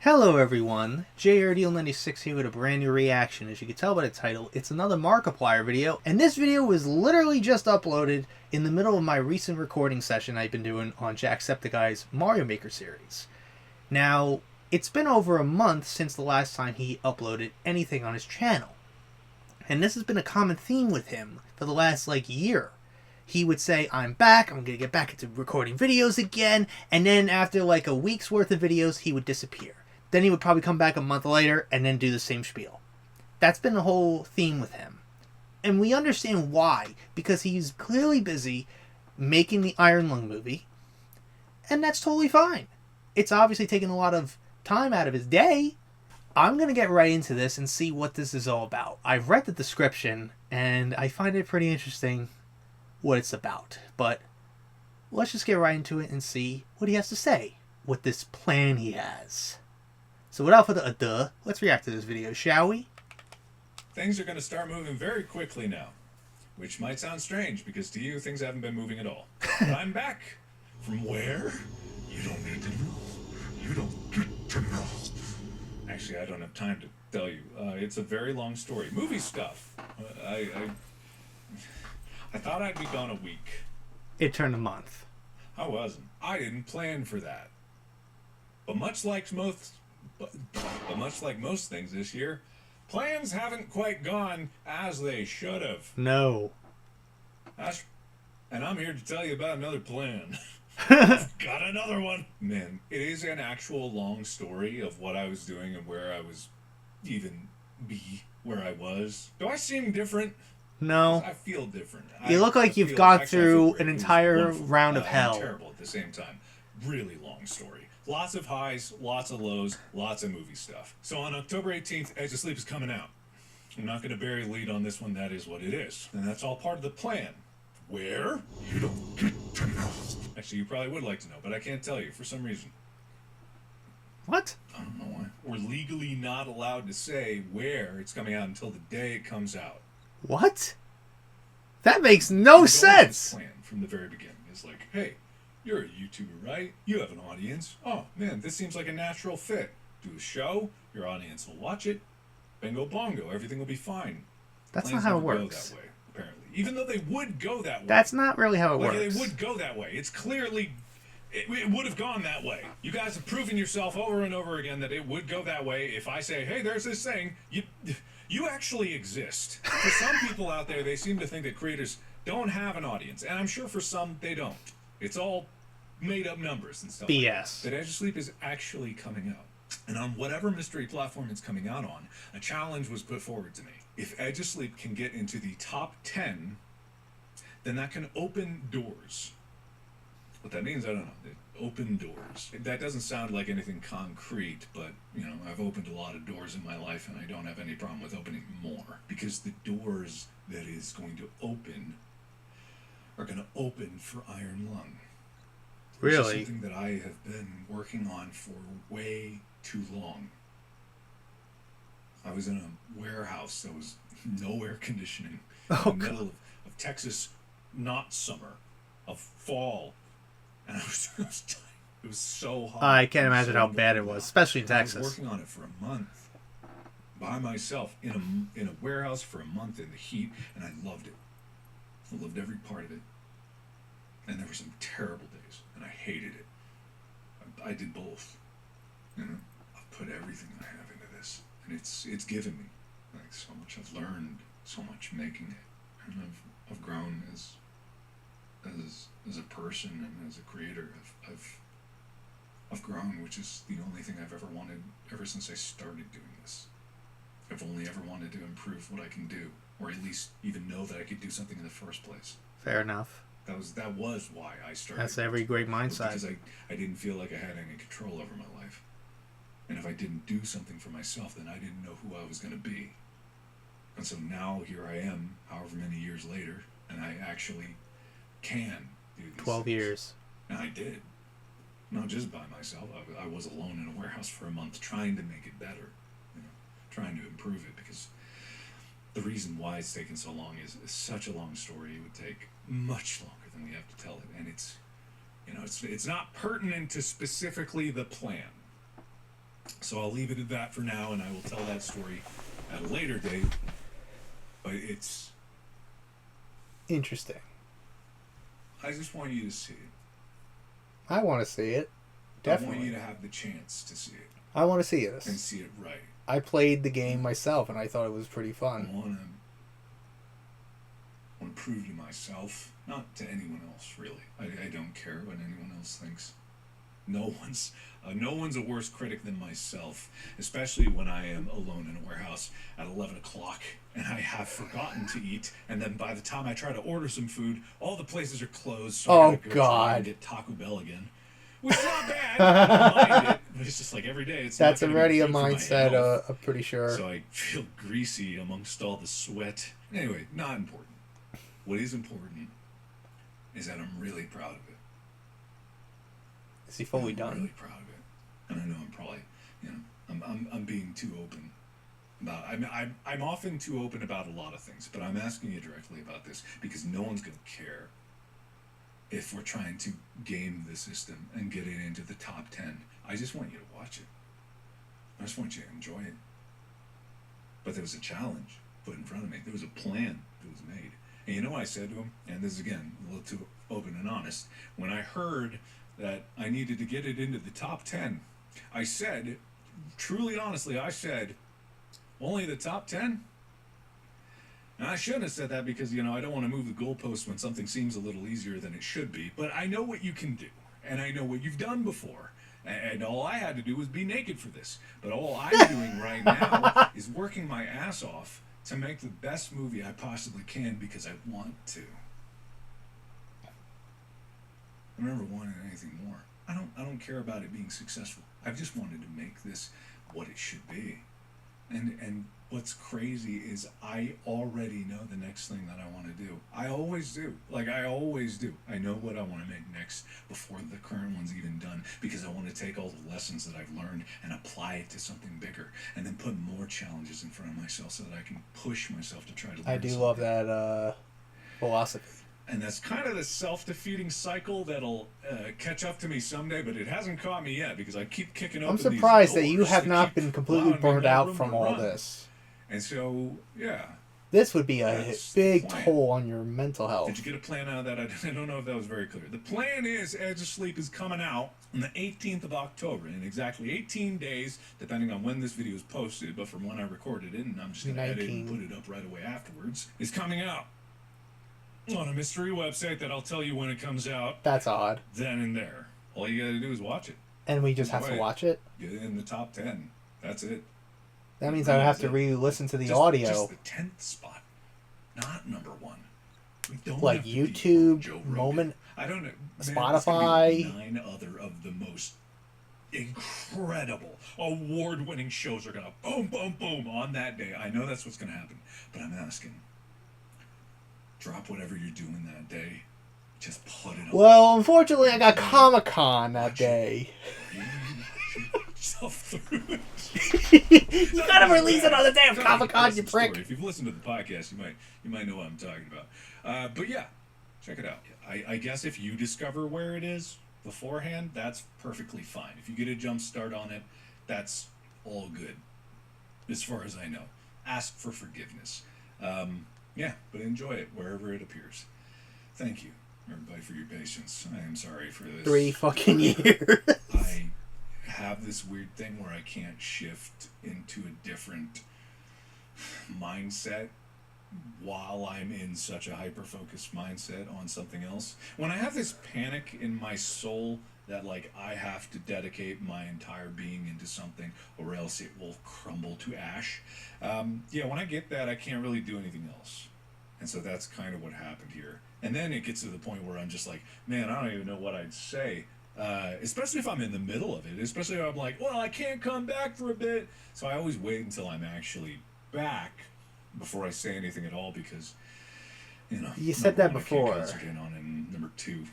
Hello everyone, JRDL96 here with a brand new reaction. As you can tell by the title, it's another Markiplier video, and this video was literally just uploaded in the middle of my recent recording session I've been doing on Jacksepticeye's Mario Maker series. Now, it's been over a month since the last time he uploaded anything on his channel, and this has been a common theme with him for the last year. He would say, I'm back, I'm gonna get back into recording videos again, and then after a week's worth of videos, he would disappear. Then he would probably come back a month later and then do the same spiel. That's been the whole theme with him. And we understand why, because he's clearly busy making the Iron Lung movie, and that's totally fine. It's obviously taking a lot of time out of his day. I'm going to get right into this and see what this is all about. I've read the description, and I find it pretty interesting what it's about. But let's just get right into it and see what he has to say, what this plan he has. So without further ado, let's react to this video, shall we? Things are going to start moving very quickly now, which might sound strange because to you things haven't been moving at all. But I'm back. From where? You don't need to know. You don't get to know. Actually, I don't have time to tell you. It's a very long story. Movie stuff. I thought I'd be gone a week. It turned a month. I wasn't. I didn't plan for that. But much like most things this year, plans haven't quite gone as they should have. No. And I'm here to tell you about another plan. I've got another one. Man, it is an actual long story of what I was doing and where I was where I was. Do I seem different? No. I feel different. You look like you've gone through an entire round of hell. Terrible at the same time. Really long story. Lots of highs, lots of lows, lots of movie stuff. So on October 18th, Edge of Sleep is coming out. I'm not going to bury lead on this one. That is what it is. And that's all part of the plan. Where? You don't get to know. Actually, you probably would like to know, but I can't tell you for some reason. What? I don't know why. We're legally not allowed to say where it's coming out until the day it comes out. What? That makes no sense. Plan from the very beginning is like, hey, you're a YouTuber, right? You have an audience. Oh, man, this seems like a natural fit. Do a show, your audience will watch it. Bingo bongo, everything will be fine. That's Plans not how it never works. Go that way, apparently. Even though they would go that way. That's not really how it works. They would go that way. It's clearly... It would have gone that way. You guys have proven yourself over and over again that it would go that way. If I say, hey, there's this thing, you actually exist. For some people out there, they seem to think that creators don't have an audience. And I'm sure for some, they don't. It's all made up numbers and stuff. BS. That Edge of Sleep is actually coming out. And on whatever mystery platform it's coming out on, a challenge was put forward to me. If Edge of Sleep can get into the top 10, then that can open doors. What that means, I don't know. Open doors. That doesn't sound like anything concrete, but, I've opened a lot of doors in my life, and I don't have any problem with opening more. Because the doors that is going to open are going to open for Iron Lung. Really? Which is something that I have been working on for way too long. I was in a warehouse that was no air conditioning. In the middle of Texas, not summer, of fall. And I was tired. It was so hot. I can't imagine how bad it was, especially in Texas. I was working on it for a month by myself in a warehouse for a month in the heat, and I loved it. I loved every part of it. And there were some terrible days, and I hated it. I did both. I've put everything I have into this, and it's given me so much. I've learned so much making it, and I've grown as a person and as a creator. I've grown, which is the only thing I've ever wanted ever since I started doing this. I've only ever wanted to improve what I can do, or at least even know that I could do something in the first place. Fair enough. That was why I started. That's every great mindset. Because I didn't feel like I had any control over my life. And if I didn't do something for myself, then I didn't know who I was going to be. And so now here I am, however many years later, and I actually can do these 12 things. years. And I did. Not just by myself. I was alone in a warehouse for a month trying to make it better. Trying to improve it, because the reason why it's taken so long is such a long story. It would take much longer than we have to tell it. And it's not pertinent to specifically the plan. So I'll leave it at that for now, and I will tell that story at a later date. But it's... Interesting. I just want you to see it. I want to see it. Definitely. I want you to have the chance to see it. I want to see it. And see it right. I played the game myself, and I thought it was pretty I fun. want to prove to myself, not to anyone else, really. I don't care what anyone else thinks. No one's a worse critic than myself, especially when I am alone in a warehouse at 11 o'clock and I have forgotten to eat, and then by the time I try to order some food, all the places are closed, so I gotta go try and get Taco Bell again. Which is not bad. I don't mind it, but it's just like every day. That's already a mindset, I'm pretty sure. So I feel greasy amongst all the sweat. Anyway, not important. What is important is that I'm really proud of it. Is he fully done? I'm really proud of it, and I know I'm probably, I'm being too open about. I'm often too open about a lot of things, but I'm asking you directly about this because no one's gonna care if we're trying to game the system and get it into the top 10. I just want you to watch it. I just want you to enjoy it. But there was a challenge put in front of me. There was a plan that was made. And you know what I said to him? And this is, again, a little too open and honest. When I heard that I needed to get it into the top 10, I said, truly honestly, I said, only the top 10? And I shouldn't have said that because, I don't want to move the goalposts when something seems a little easier than it should be. But I know what you can do. And I know what you've done before. And all I had to do was be naked for this. But all I'm doing right now is working my ass off to make the best movie I possibly can because I want to. I never wanted anything more. I don't care about it being successful. I've just wanted to make this what it should be. And what's crazy is I already know the next thing that I want to do. I always do. I always do. I know what I want to make next before the current one's even done because I want to take all the lessons that I've learned and apply it to something bigger and then put more challenges in front of myself so that I can push myself to try to learn I do something. love that philosophy. And that's kind of the self-defeating cycle that'll catch up to me someday, but it hasn't caught me yet because I keep kicking up. I'm surprised that you have not been completely burned out from all this. And so, yeah. This would be a big toll on your mental health. Did you get a plan out of that? I don't know if that was very clear. The plan is Edge of Sleep is coming out on the 18th of October in exactly 18 days, depending on when this video is posted. But from when I recorded it, and I'm just going to edit and put it up right away afterwards, is coming out on a mystery website that I'll tell you when it comes out. That's odd. Then and there. All you gotta do is watch it. And we just have to watch it? Get it in the top 10. That's it. That means I would have to re-listen to the audio. Just the 10th spot. Not number 1. We don't like YouTube, Moment, I don't know. Spotify. 9 other of the most incredible award-winning shows are gonna boom, boom, boom on that day. I know that's what's gonna happen. But I'm asking. Drop whatever you're doing that day. Just put it on. Well, unfortunately, I got Comic-Con that day. Yourself through it. You gotta release it on the day of Comic-Con, you prick. If you've listened to the podcast, you might know what I'm talking about. But yeah, check it out. I guess if you discover where it is beforehand, that's perfectly fine. If you get a jump start on it, that's all good, as far as I know. Ask for forgiveness. Yeah, but enjoy it wherever it appears. Thank you, everybody, for your patience. I am sorry for this. 3 fucking years. I have this weird thing where I can't shift into a different mindset while I'm in such a hyper-focused mindset on something else. When I have this panic in my soul that, I have to dedicate my entire being into something or else it will crumble to ash. When I get that, I can't really do anything else. And so that's kind of what happened here. And then it gets to the point where I'm just like, man, I don't even know what I'd say. Especially if I'm in the middle of it. Especially if I'm like, well, I can't come back for a bit. So I always wait until I'm actually back before I say anything at all because, you said that before. I can't concentrate on, and number 2,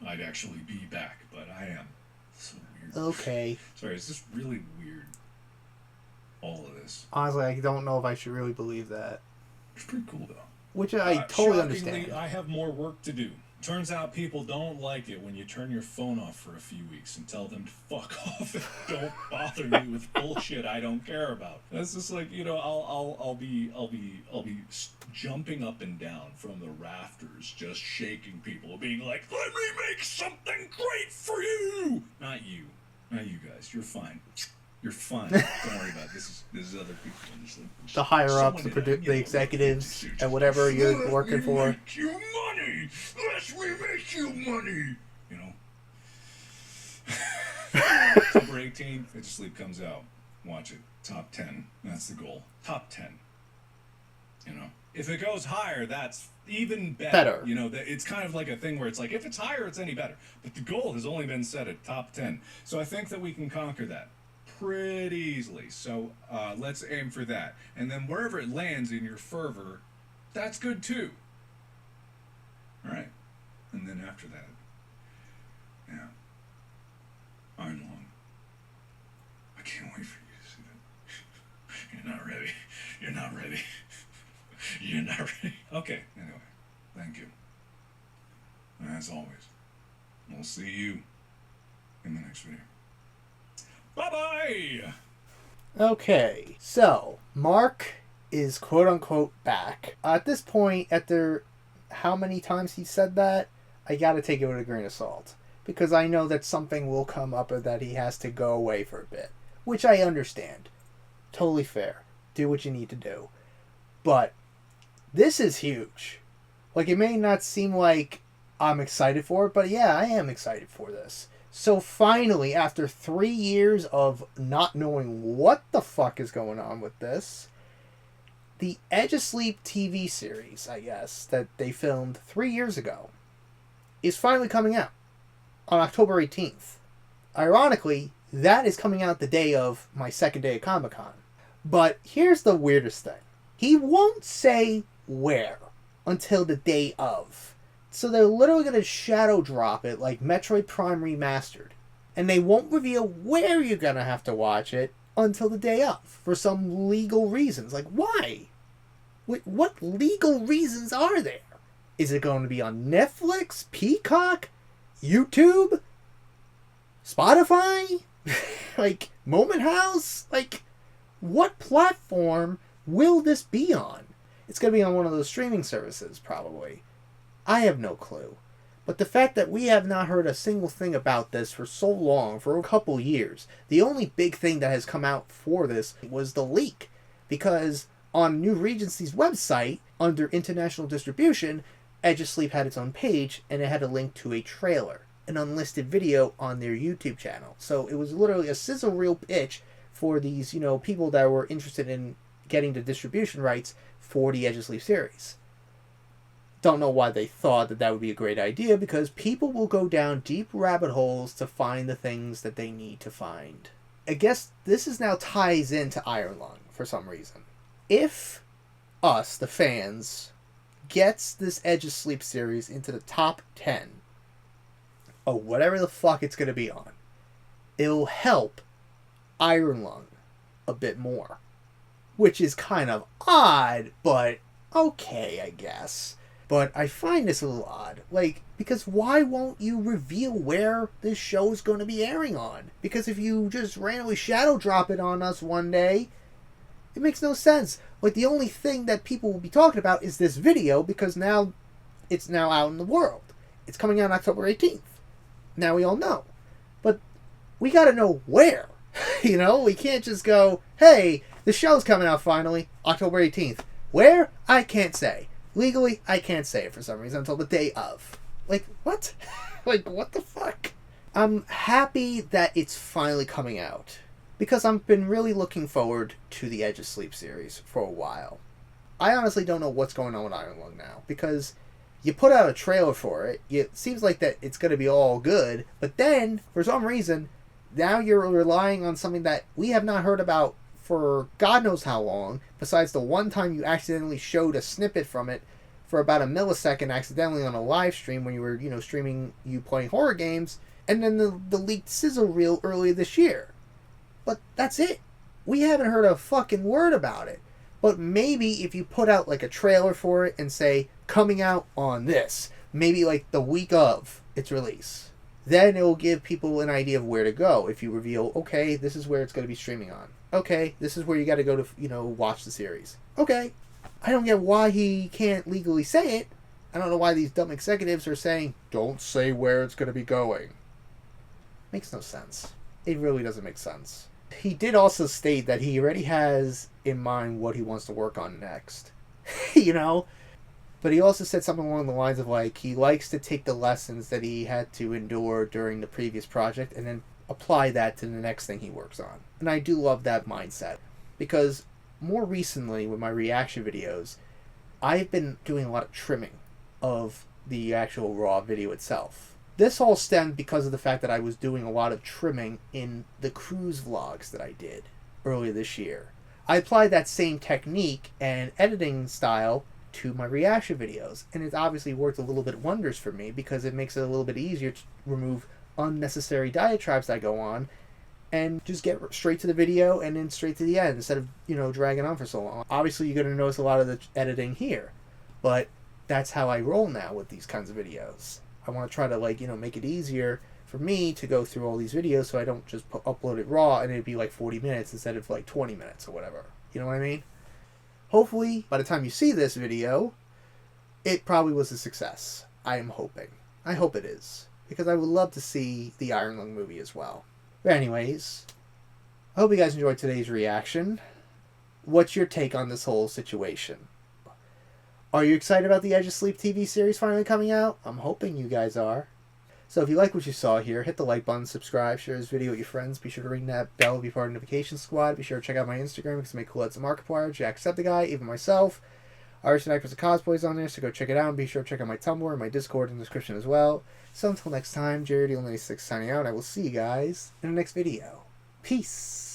I'd actually be back, but I am. So weird. Okay. Sorry, it's just really weird. All of this. Honestly, I don't know if I should really believe that. It's pretty cool though. Which I totally shockingly, understand. I have more work to do. Turns out people don't like it when you turn your phone off for a few weeks and tell them to fuck off and don't bother me with bullshit I don't care about. That's just like, you know, I'll be jumping up and down from the rafters, just shaking people, being like, "Let me make something great for you." Not you guys. You're fine. You're fine. Don't worry about it. This is other people. The higher ups, the executives, and whatever you're working for. Make you money. Let me make you money. You know. October 18th, Edge of Sleep comes out. Watch it. Top 10. That's the goal. Top 10. You know. If it goes higher, that's even better. You know, it's kind of like a thing where it's like, if it's higher, it's any better. But the goal has only been set at top 10. So I think that we can conquer that pretty easily. So let's aim for that. And then wherever it lands in your fervor, that's good too. All right? And then after that, yeah, Iron Lung. I can't wait for you to see that. You're not ready. You're not ready. You're not ready. Okay, anyway, thank you. And as always, we'll see you in the next video. Bye-bye! Okay, so, Mark is quote-unquote back. At this point, after how many times he said that, I gotta take it with a grain of salt. Because I know that something will come up or that he has to go away for a bit. Which I understand. Totally fair. Do what you need to do. But this is huge. Like, it may not seem like I'm excited for it, but yeah, I am excited for this. So finally, after 3 years of not knowing what the fuck is going on with this, the Edge of Sleep TV series, I guess, that they filmed 3 years ago, is finally coming out on October 18th. Ironically, that is coming out the day of my second day of Comic-Con. But here's the weirdest thing. He won't say where until the day of. So they're literally going to shadow drop it like Metroid Prime Remastered. And they won't reveal where you're going to have to watch it until the day of. For some legal reasons. Like, why? What legal reasons are there? Is it going to be on Netflix? Peacock? YouTube? Spotify? Like, Moment House? Like, what platform will this be on? It's going to be on one of those streaming services, probably. I have no clue. But the fact that we have not heard a single thing about this for so long, for a couple years, the only big thing that has come out for this was the leak. Because on New Regency's website, under international distribution, Edge of Sleep had its own page, and it had a link to a trailer, an unlisted video on their YouTube channel. So it was literally a sizzle reel pitch for these, people that were interested in getting the distribution rights for the Edge of Sleep series. Don't know why they thought that would be a great idea, because people will go down deep rabbit holes to find the things that they need to find. I guess this is now ties into Iron Lung for some reason. If us, the fans, gets this Edge of Sleep series into the top 10 of whatever the fuck it's going to be on, it'll help Iron Lung a bit more. Which is kind of odd, but okay, I guess. But I find this a little odd. Like, because why won't you reveal where this show is going to be airing on? Because if you just randomly shadow drop it on us one day, it makes no sense. Like, the only thing that people will be talking about is this video, because now it's now out in the world. It's coming out on October 18th. Now we all know. But we got to know where. We can't just go, hey, the show's coming out finally, October 18th. Where? I can't say. Legally, I can't say it for some reason until the day of. Like, what? Like, what the fuck? I'm happy that it's finally coming out. Because I've been really looking forward to the Edge of Sleep series for a while. I honestly don't know what's going on with Iron Lung now. Because you put out a trailer for it, it seems like that it's going to be all good. But then, for some reason, now you're relying on something that we have not heard about for God knows how long, besides the one time you accidentally showed a snippet from it for about a millisecond accidentally on a live stream when you were, streaming you playing horror games, and then the leaked sizzle reel earlier this year. But that's it. We haven't heard a fucking word about it. But maybe if you put out like a trailer for it and say, coming out on this, maybe like the week of its release. Then it will give people an idea of where to go if you reveal, okay, this is where it's going to be streaming on. Okay, this is where you got to go to, watch the series. Okay. I don't get why he can't legally say it. I don't know why these dumb executives are saying, don't say where it's going to be going. Makes no sense. It really doesn't make sense. He did also state that he already has in mind what he wants to work on next. But he also said something along the lines of like, he likes to take the lessons that he had to endure during the previous project and then apply that to the next thing he works on. And I do love that mindset. Because more recently with my reaction videos, I've been doing a lot of trimming of the actual raw video itself. This all stemmed because of the fact that I was doing a lot of trimming in the cruise vlogs that I did earlier this year. I applied that same technique and editing style to my reaction videos, and it's obviously worked a little bit wonders for me because it makes it a little bit easier to remove unnecessary diatribes that go on and just get straight to the video and then straight to the end instead of, dragging on for so long. Obviously, you're going to notice a lot of the editing here, but that's how I roll now with these kinds of videos. I want to try to, make it easier for me to go through all these videos so I don't just upload it raw and it'd be like 40 minutes instead of like 20 minutes or whatever. You know what I mean? Hopefully, by the time you see this video, it probably was a success. I am hoping. I hope it is. Because I would love to see the Iron Lung movie as well. But anyways, I hope you guys enjoyed today's reaction. What's your take on this whole situation? Are you excited about the Edge of Sleep TV series finally coming out? I'm hoping you guys are. So if you like what you saw here, hit the like button, subscribe, share this video with your friends. Be sure to ring that bell to be part of the notification squad. Be sure to check out my Instagram because I make cool ads of Markiplier, Jacksepticeye, even myself. Irish and Actors of Cosplays on there, so go check it out. And be sure to check out my Tumblr and my Discord in the description as well. So until next time, JRD96 signing out. I will see you guys in the next video. Peace.